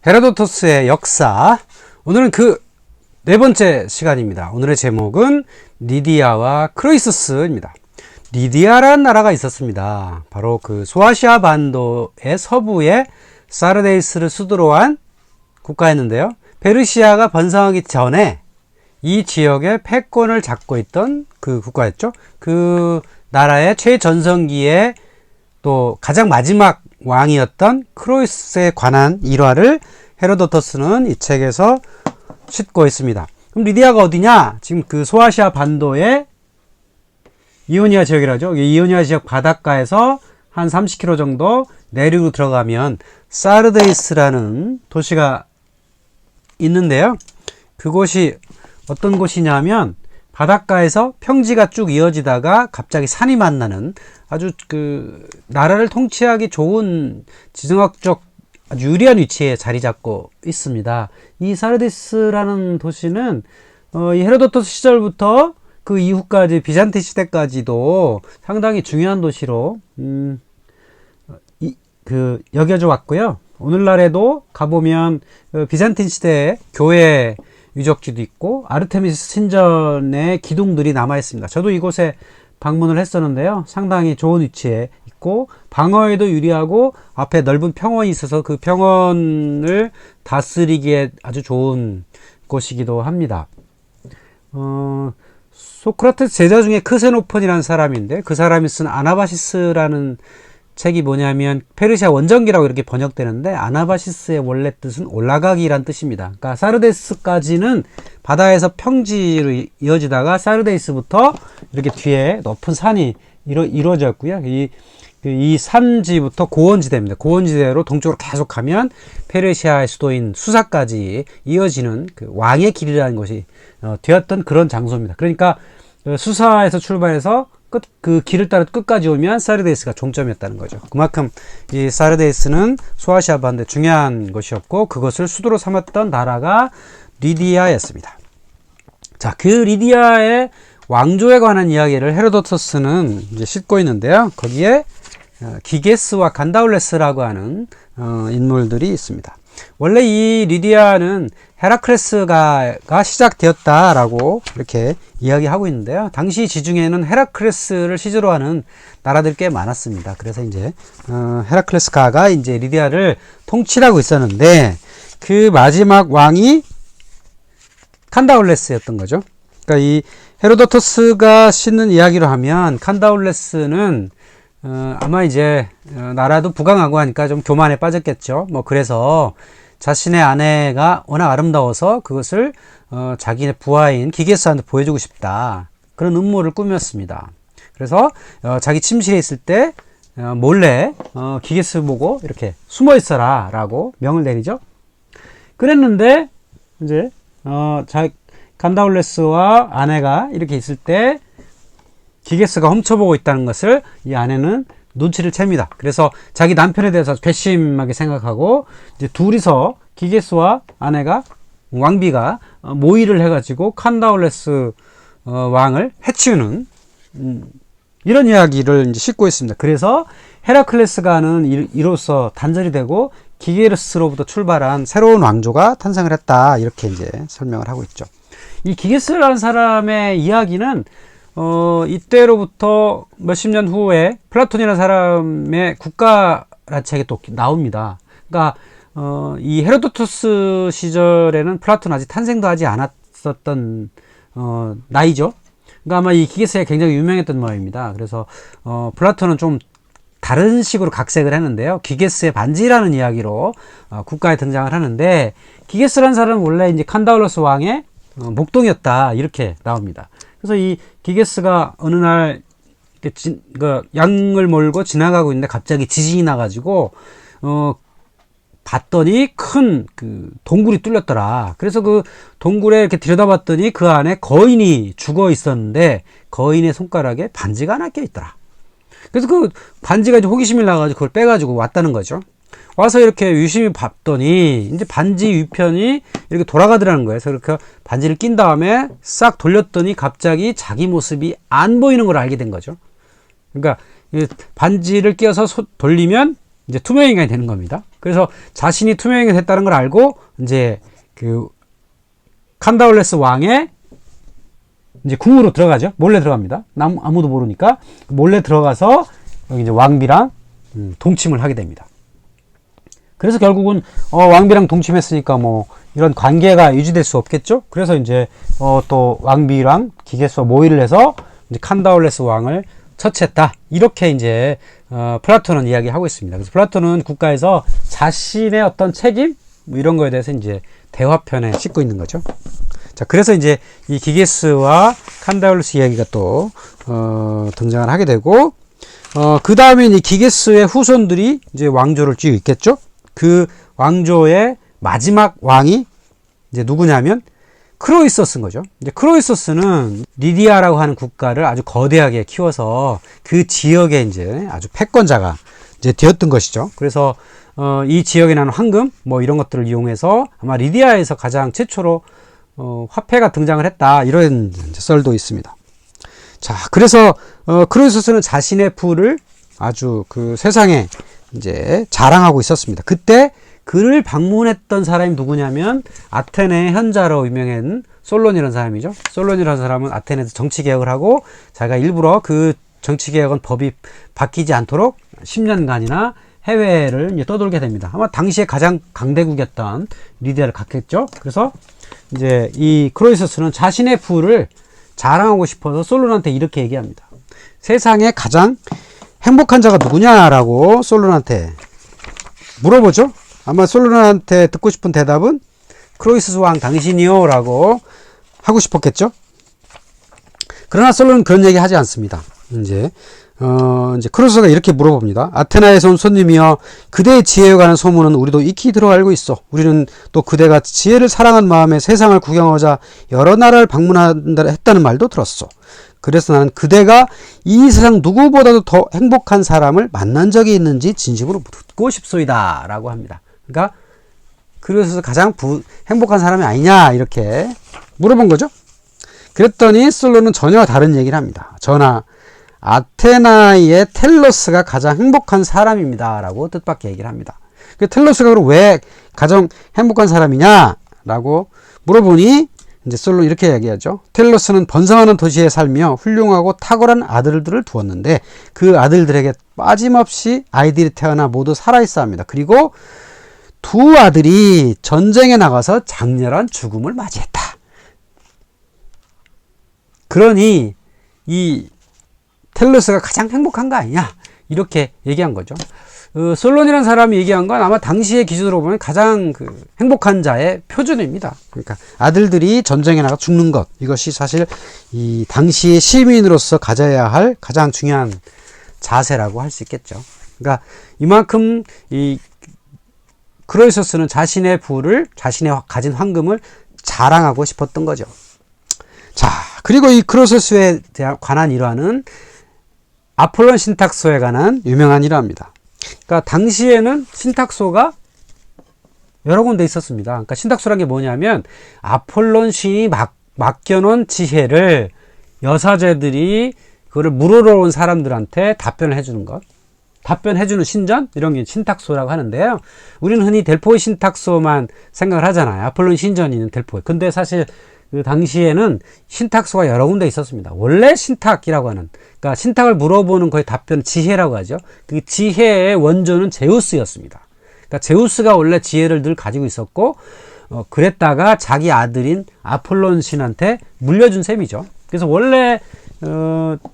헤로도토스의 역사. 오늘은 그 네 번째 시간입니다. 오늘의 제목은 리디아와 크로이수스입니다. 리디아라는 나라가 있었습니다. 바로 그 소아시아 반도의 서부에 사르데이스를 수도로 한 국가였는데요. 페르시아가 번성하기 전에 이 지역의 패권을 잡고 있던 그 국가였죠. 그 나라의 최전성기에 또 가장 마지막 왕이었던 크로이수스에 관한 일화를 헤로도토스는 이 책에서 싣고 있습니다. 그럼 리디아가 어디냐? 지금 그 소아시아 반도의 이오니아 지역이라죠. 이오니아 지역 바닷가에서 한 30km 정도 내륙으로 들어가면 사르데이스라는 도시가 있는데요. 그곳이 어떤 곳이냐면 바닷가에서 평지가 쭉 이어지다가 갑자기 산이 만나는 아주 그 나라를 통치하기 좋은 지정학적 아주 유리한 위치에 자리 잡고 있습니다. 이 사르데이스라는 도시는 이 헤로도토스 시절부터 그 이후까지 비잔틴 시대까지도 상당히 중요한 도시로 여겨져 왔고요. 오늘날에도 가보면 비잔틴 시대의 교회 유적지도 있고 아르테미스 신전의 기둥들이 남아 있습니다. 저도 이곳에 방문을 했었는데요. 상당히 좋은 위치에 있고 방어에도 유리하고 앞에 넓은 평원이 있어서 그 평원을 다스리기에 아주 좋은 곳이기도 합니다. 소크라테스 제자 중에 크세노폰이라는 사람인데 그 사람이 쓴 아나바시스라는 책이 뭐냐면 페르시아 원정기라고 이렇게 번역되는데 아나바시스의 원래 뜻은 올라가기란 뜻입니다. 그러니까 사르데이스까지는 바다에서 평지로 이어지다가 사르데이스부터 이렇게 뒤에 높은 산이 이루어졌고요. 이 산지부터 고원지대입니다. 고원지대로 동쪽으로 계속 가면 페르시아의 수도인 수사까지 이어지는 그 왕의 길이라는 것이 되었던 그런 장소입니다. 그러니까 수사에서 출발해서 그 길을 따라 끝까지 오면 사르데이스가 종점이었다는 거죠. 그만큼 이 사르데이스는 소아시아 반도의 중요한 것이었고 그것을 수도로 삼았던 나라가 리디아였습니다. 자, 그 리디아의 왕조에 관한 이야기를 헤로도토스는 이제 싣고 있는데요. 거기에 기게스와 간다울레스라고 하는 인물들이 있습니다. 원래 이 리디아는 헤라클레스가 시작되었다라고 이렇게 이야기하고 있는데요. 당시 지중해는 헤라클레스를 시조로 하는 나라들이 꽤 많았습니다. 그래서 이제 헤라클레스가가 이제 리디아를 통치하고 있었는데 그 마지막 왕이 칸다울레스였던 거죠. 그러니까 이 헤로도토스가 싣는 이야기로 하면 칸다울레스는 아마 이제 나라도 부강하고 하니까 좀 교만에 빠졌겠죠. 뭐 그래서 자신의 아내가 워낙 아름다워서 그것을 자기네 부하인 기게스한테 보여주고 싶다. 그런 음모를 꾸몄습니다. 그래서 자기 침실에 있을 때 몰래 기게스 보고 이렇게 숨어 있어라 라고 명을 내리죠. 그랬는데 이제 간다울레스와 아내가 이렇게 있을 때 기게스가 훔쳐보고 있다는 것을 이 아내는 눈치를 챕니다. 그래서 자기 남편에 대해서 괘씸하게 생각하고 이제 둘이서 기게스와 아내가 왕비가 모의를 해가지고 칸다울레스 왕을 해치우는 이런 이야기를 이제 싣고 있습니다. 그래서 헤라클레스가는 이로써 단절이 되고 기게스로부터 출발한 새로운 왕조가 탄생을 했다. 이렇게 이제 설명을 하고 있죠. 이 기게스라는 사람의 이야기는 이때로부터 몇십 년 후에 플라톤이라는 사람의 국가라는 책에 또 나옵니다. 그러니까 이 헤로도토스 시절에는 플라톤 아직 탄생도 하지 않았었던 나이죠. 그러니까 아마 이 기게스가 굉장히 유명했던 모양입니다. 그래서 플라톤은 좀 다른 식으로 각색을 했는데요. 기게스의 반지라는 이야기로 국가에 등장을 하는데 기게스라는 사람은 원래 이제 칸다울레스 왕의 목동이었다 이렇게 나옵니다. 그래서 이 기게스가 어느 날 양을 몰고 지나가고 있는데 갑자기 지진이 나가지고 봤더니 큰 그 동굴이 뚫렸더라. 그래서 그 동굴에 이렇게 들여다봤더니 그 안에 거인이 죽어 있었는데 거인의 손가락에 반지가 하나 껴 있더라. 그래서 그 반지가 이제 호기심이 나가지고 그걸 빼가지고 왔다는 거죠. 와서 이렇게 유심히 봤더니 이제 반지 위편이 이렇게 돌아가더라는 거예요. 그래서 이렇게 반지를 낀 다음에 싹 돌렸더니 갑자기 자기 모습이 안 보이는 걸 알게 된 거죠. 그러니까 반지를 끼워서 돌리면 이제 투명인간이 되는 겁니다. 그래서 자신이 투명인간이 됐다는 걸 알고 이제 그 칸다울레스 왕의 이제 궁으로 들어가죠. 몰래 들어갑니다. 아무도 모르니까 몰래 들어가서 여기 이제 왕비랑 동침을 하게 됩니다. 그래서 결국은 왕비랑 동침했으니까 뭐 이런 관계가 유지될 수 없겠죠. 그래서 이제 또 왕비랑 기계수와 모의를 해서 이제 칸다울레스 왕을 처치했다. 이렇게 이제 플라톤은 이야기하고 있습니다. 그래서 플라톤은 국가에서 자신의 어떤 책임 뭐 이런 거에 대해서 이제 대화편에 싣고 있는 거죠. 자, 그래서 이제 이 기게스와 칸다울레스 이야기가 또 등장을 하게 되고 그 다음에 이 기게스의 후손들이 이제 왕조를 쥐고 있겠죠. 그 왕조의 마지막 왕이 이제 누구냐면 크로이서스인 거죠. 이제 크로이서스는 리디아라고 하는 국가를 아주 거대하게 키워서 그 지역에 이제 아주 패권자가 이제 되었던 것이죠. 그래서 이 지역에 나는 황금 뭐 이런 것들을 이용해서 아마 리디아에서 가장 최초로 화폐가 등장을 했다. 이런 썰도 있습니다. 자, 그래서 크로이서스는 자신의 부를 아주 그 세상에 이제 자랑하고 있었습니다. 그때 그를 방문했던 사람이 누구냐면 아테네의 현자로 유명한 솔론이라는 사람이죠. 솔론이라는 사람은 아테네에서 정치개혁을 하고 자기가 일부러 그 정치개혁은 법이 바뀌지 않도록 10년간이나 해외를 이제 떠돌게 됩니다. 아마 당시에 가장 강대국이었던 리디아를 갔겠죠. 그래서 이제 이 크로이서스는 자신의 부를 자랑하고 싶어서 솔론한테 이렇게 얘기합니다. 세상에 가장 행복한 자가 누구냐라고 솔론한테 물어보죠. 아마 솔론한테 듣고 싶은 대답은 크로이서스 왕 당신이요 라고 하고 싶었겠죠. 그러나 솔론은 그런 얘기 하지 않습니다. 이제 크로이서스가 이렇게 물어봅니다. 아테나에서 온 손님이여, 그대의 지혜에 관한 소문은 우리도 익히 들어 알고 있어. 우리는 또 그대가 지혜를 사랑한 마음에 세상을 구경하고자 여러 나라를 방문한다 했다는 말도 들었어. 그래서 나는 그대가 이 세상 누구보다도 더 행복한 사람을 만난 적이 있는지 진심으로 묻고 싶소이다 라고 합니다. 그러니까 그래서 가장 행복한 사람이 아니냐 이렇게 물어본 거죠. 그랬더니 솔로는 전혀 다른 얘기를 합니다. 전하, 아테나의 텔로스가 가장 행복한 사람입니다 라고 뜻밖의 얘기를 합니다. 텔로스가 그럼 왜 가장 행복한 사람이냐 라고 물어보니 이제 솔로 이렇게 얘기하죠. 텔로스는 번성하는 도시에 살며 훌륭하고 탁월한 아들들을 두었는데 그 아들들에게 빠짐없이 아이들이 태어나 모두 살아있어 합니다. 그리고 두 아들이 전쟁에 나가서 장렬한 죽음을 맞이했다. 그러니 이 텔로스가 가장 행복한 거 아니냐 이렇게 얘기한 거죠. 솔론이라는 사람이 얘기한 건 아마 당시의 기준으로 보면 가장 행복한 자의 표준입니다. 그러니까 아들들이 전쟁에 나가 죽는 것, 이것이 사실 이 당시의 시민으로서 가져야 할 가장 중요한 자세라고 할 수 있겠죠. 그러니까 이만큼 이 크로이서스는 자신의 부를, 자신의 가진 황금을 자랑하고 싶었던 거죠. 자, 그리고 이 크로이서스에 관한 일화는 아폴론 신탁소에 관한 유명한 일화입니다. 그러니까 당시에는 신탁소가 여러 군데 있었습니다. 그러니까 신탁소란 게 뭐냐면 아폴론 신이 맡겨놓은 지혜를 여사제들이 그거를 물으러 온 사람들한테 답변을 해주는 것, 답변해주는 신전, 이런 게 신탁소라고 하는데요. 우리는 흔히 델포이 신탁소만 생각을 하잖아요. 아폴론 신전이 있는 델포이. 근데 사실 그 당시에는 신탁소가 여러 군데 있었습니다. 원래 신탁이라고 하는, 그러니까 신탁을 물어보는 거의 답변 지혜라고 하죠. 그 지혜의 원조는 제우스였습니다. 그러니까 제우스가 원래 지혜를 늘 가지고 있었고, 그랬다가 자기 아들인 아폴론 신한테 물려준 셈이죠. 그래서 원래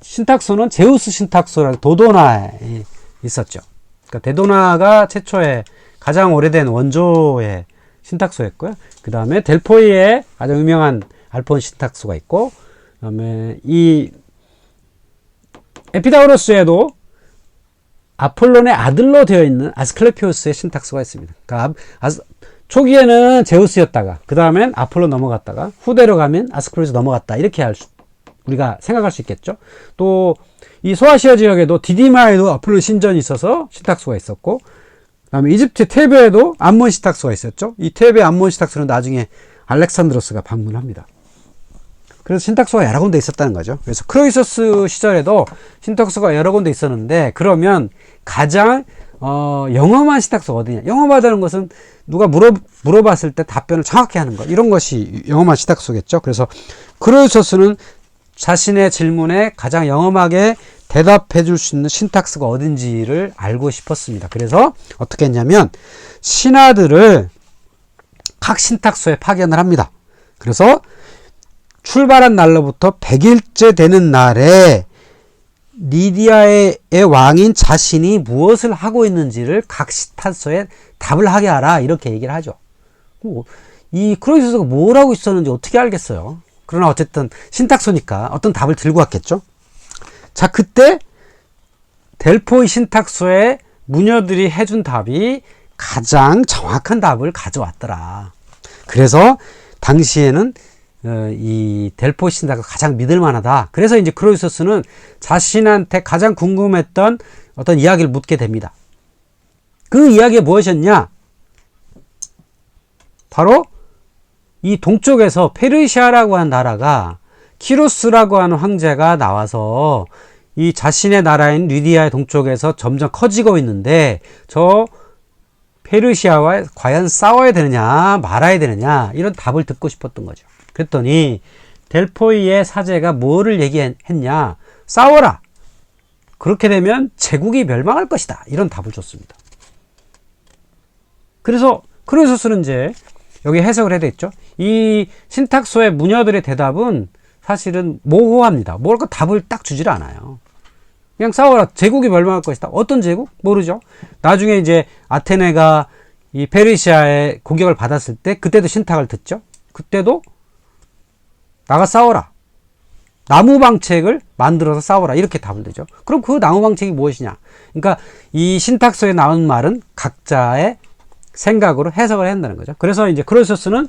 신탁소는 제우스 신탁소라고 도도나에 있었죠. 그러니까 데도나가 최초의 가장 오래된 원조의 신탁소였고요. 그 다음에 델포이에 가장 유명한 알폰 신탁소가 있고, 그 다음에 이 에피다우로스에도 아폴론의 아들로 되어 있는 아스클레피오스의 신탁소가 있습니다. 그러니까 초기에는 제우스였다가 그 다음엔 아폴론 넘어갔다가 후대로 가면 아스클레피오스 넘어갔다, 이렇게 우리가 생각할 수 있겠죠. 또 이 소아시아 지역에도 디디마에도 아폴론 신전이 있어서 신탁소가 있었고, 그 다음에 이집트 테베에도 암몬 신탁소가 있었죠. 이 테베 암몬 신탁소는 나중에 알렉산드로스가 방문합니다. 그래서 신탁소가 여러 군데 있었다는 거죠. 그래서 크로이서스 시절에도 신탁소가 여러 군데 있었는데, 그러면 가장 영험한 신탁소가 어디냐. 영험하다는 것은 누가 물어봤을 때 답변을 정확히 하는 것. 이런 것이 영험한 신탁소겠죠. 그래서 크로이서스는 자신의 질문에 가장 영험하게 대답해 줄 수 있는 신탁스가 어딘지를 알고 싶었습니다. 그래서 어떻게 했냐면 신하들을 각 신탁소에 파견을 합니다. 그래서 출발한 날로부터 100일째 되는 날에 리디아의 왕인 자신이 무엇을 하고 있는지를 각 신탁소에 답을 하게 하라, 이렇게 얘기를 하죠. 이 크로이서스가 뭘 하고 있었는지 어떻게 알겠어요. 그러나 어쨌든 신탁소니까 어떤 답을 들고 왔겠죠. 자, 그때 델포이 신탁소의 무녀들이 해준 답이 가장 정확한 답을 가져왔더라. 그래서 당시에는 이 델포이 신탁소가 가장 믿을만하다. 그래서 이제 크로이서스는 자신한테 가장 궁금했던 어떤 이야기를 묻게 됩니다. 그 이야기가 무엇이었냐? 바로 이 동쪽에서 페르시아라고 하는 나라가 키루스라고 하는 황제가 나와서 이 자신의 나라인 리디아의 동쪽에서 점점 커지고 있는데 저 페르시아와 과연 싸워야 되느냐 말아야 되느냐, 이런 답을 듣고 싶었던 거죠. 그랬더니 델포이의 사제가 뭐를 얘기했냐? 싸워라. 그렇게 되면 제국이 멸망할 것이다. 이런 답을 줬습니다. 그래서 크로이서스는 이제 여기 해석을 해야 되겠죠. 이 신탁소의 무녀들의 대답은 사실은 모호합니다. 뭘까 답을 딱 주질 않아요. 그냥 싸워라. 제국이 멸망할 것이다. 어떤 제국? 모르죠. 나중에 이제 아테네가 이 페르시아의 공격을 받았을 때 그때도 신탁을 듣죠. 그때도 나가 싸워라. 나무방책을 만들어서 싸워라. 이렇게 답을 되죠. 그럼 그 나무방책이 무엇이냐? 그러니까 이 신탁소에 나온 말은 각자의 생각으로 해석을 해야 한다는 거죠. 그래서 이제 크로이서스는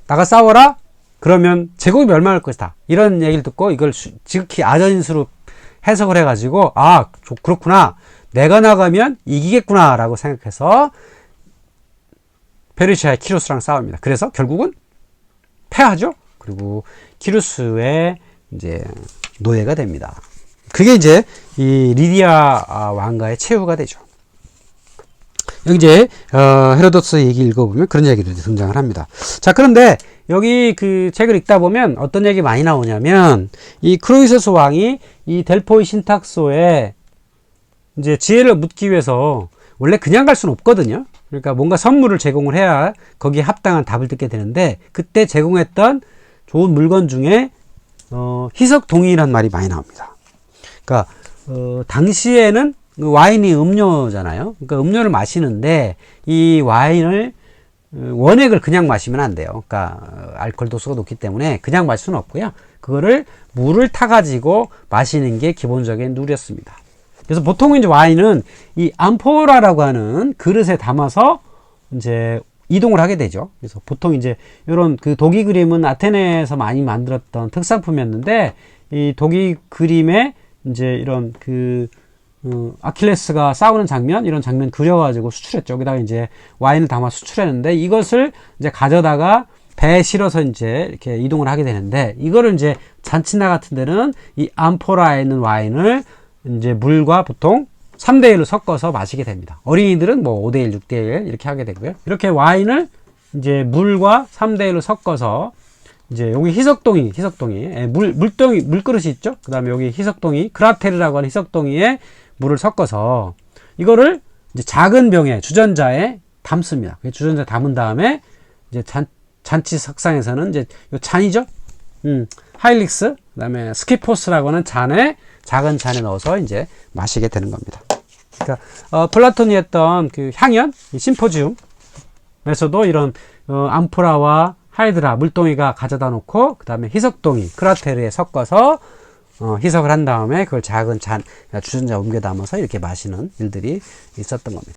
나가 싸워라. 그러면 제국이 멸망할 것이다. 이런 얘기를 듣고 이걸 지극히 아전인수로 해석을 해가지고 그렇구나. 내가 나가면 이기겠구나 라고 생각해서 페르시아의 키루스랑 싸웁니다. 그래서 결국은 패하죠. 그리고 키루스의 이제 노예가 됩니다. 그게 이제 이 리디아 왕가의 최후가 되죠. 여기 이제 헤로도스 얘기 읽어보면 그런 얘기들이 등장을 합니다. 자, 그런데 여기 그 책을 읽다 보면 어떤 얘기 많이 나오냐면 이 크로이서스 왕이 이 델포이 신탁소에 이제 지혜를 묻기 위해서 원래 그냥 갈 수는 없거든요. 그러니까 뭔가 선물을 제공을 해야 거기에 합당한 답을 듣게 되는데, 그때 제공했던 좋은 물건 중에 희석동이라는 말이 많이 나옵니다. 그러니까 당시에는 와인이 음료잖아요. 그러니까 음료를 마시는데 이 와인을 원액을 그냥 마시면 안 돼요. 그러니까 알코올 도수가 높기 때문에 그냥 마실 수는 없고요. 그거를 물을 타가지고 마시는 게 기본적인 룰이었습니다. 그래서 보통 이제 와인은 이 암포라라고 하는 그릇에 담아서 이제 이동을 하게 되죠. 그래서 보통 이제 이런 그 독이 그림은 아테네에서 많이 만들었던 특산품이었는데, 이 독이 그림에 이제 이런 그 아킬레스가 싸우는 장면, 이런 장면 그려가지고 수출했죠. 여기다가 이제 와인을 담아 수출했는데, 이것을 이제 가져다가 배에 실어서 이제 이렇게 이동을 하게 되는데, 이거를 이제 잔치나 같은 데는 이 암포라에 있는 와인을 이제 물과 보통 3대1로 섞어서 마시게 됩니다. 어린이들은 뭐 5대1, 6대1 이렇게 하게 되고요. 이렇게 와인을 이제 물과 3대1로 섞어서 이제 여기 희석동이 물그릇이 있죠. 그 다음에 여기 희석동이, 크라테르라고 하는 희석동이에 물을 섞어서 이거를 이제 작은 병에, 주전자에 담습니다. 주전자에 담은 다음에 이제 잔치 석상에서는 이제 요 잔이죠. 하일릭스, 그 다음에 스키포스라고 하는 작은 잔에 넣어서 이제 마시게 되는 겁니다. 그러니까 플라톤이 했던 그 향연, 심포지움에서도 이런 암포라와 하이드라, 물동이가 가져다 놓고 그 다음에 희석동이, 크라테르에 섞어서 희석을 한 다음에 그걸 작은 잔, 주전자 옮겨 담아서 이렇게 마시는 일들이 있었던 겁니다.